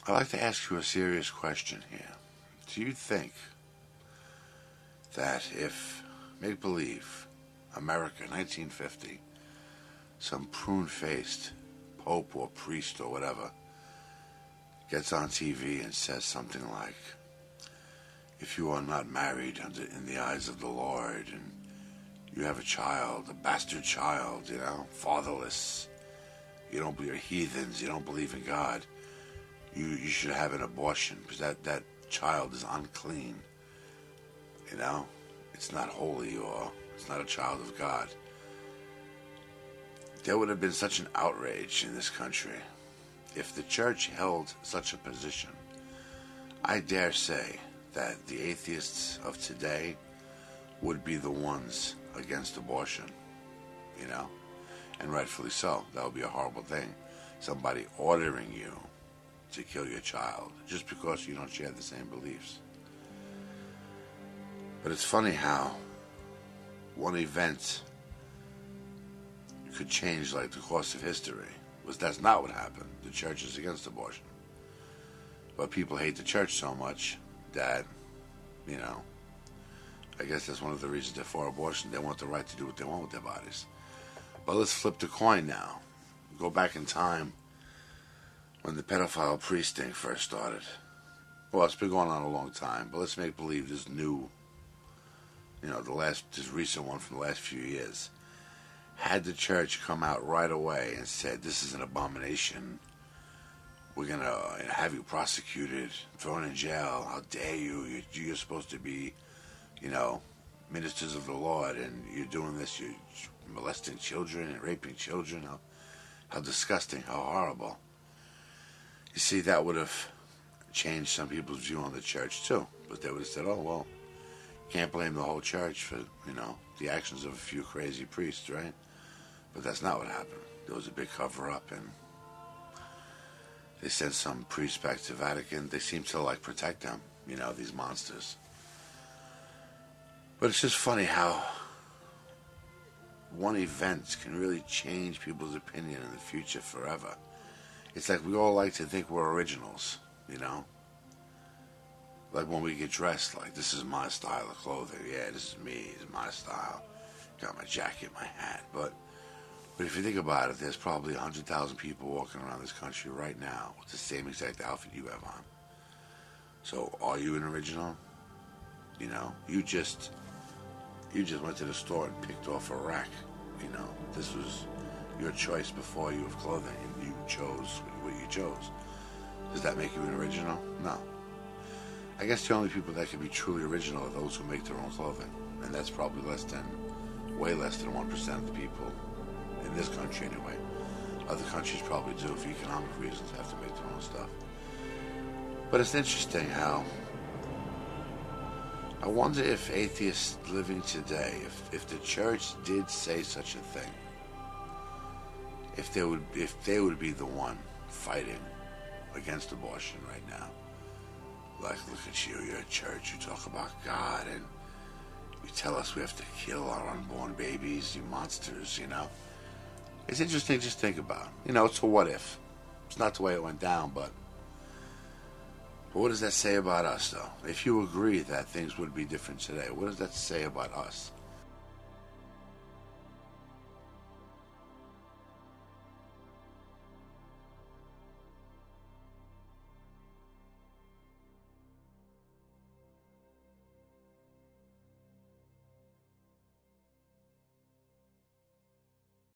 I'd like to ask you a serious question here. Do you think that if, make believe, America, 1950, some prune-faced pope or priest or whatever gets on TV and says something like, if you are not married in the eyes of the Lord and you have a child, a bastard child, fatherless, you're heathens, you don't believe in God, you should have an abortion because that child is unclean. It's not holy or it's not a child of God. There would have been such an outrage in this country if the church held such a position. I dare say that the atheists of today would be the ones against abortion, and rightfully so. That would be a horrible thing. Somebody ordering you to kill your child just because you don't share the same beliefs. But it's funny how one event could change like the course of history. That's not what happened. The church is against abortion. But people hate the church so much that, I guess that's one of the reasons they're for abortion. They want the right to do what they want with their bodies. But let's flip the coin now. Go back in time when the pedophile priest thing first started. Well, it's been going on a long time, but let's make believe this new, this recent one from the last few years. Had the church come out right away and said, this is an abomination, we're going to have you prosecuted, thrown in jail, how dare you, you're supposed to be, ministers of the Lord, and you're doing this, you're molesting children and raping children, how disgusting, how horrible. You see, that would have changed some people's view on the church too, but they would have said, oh, well, can't blame the whole church for, the actions of a few crazy priests, right? But that's not what happened. There was a big cover-up, and they sent some priests back to Vatican. They seemed to, protect them, these monsters. But it's just funny how one event can really change people's opinion in the future forever. It's like we all like to think we're originals, Like when we get dressed, this is my style of clothing. Yeah, this is me, it's my style. Got my jacket, my hat. But if you think about it, there's probably 100,000 people walking around this country right now with the same exact outfit you have on. So are you an original? You just went to the store and picked off a rack. This was your choice before you of clothing, and you chose what you chose. Does that make you an original? No. I guess the only people that can be truly original are those who make their own clothing, and that's probably way less than 1% of the people in this country anyway. Other countries probably do, for economic reasons, have to make their own stuff. But it's interesting how I wonder if atheists living today, if the church did say such a thing, if they would be the one fighting against abortion right now. Like, look at you, you're a church, you talk about God, and you tell us we have to kill our unborn babies, you monsters, It's interesting to just think about. It's a what if. It's not the way it went down, but what does that say about us, though? If you agree that things would be different today, what does that say about us?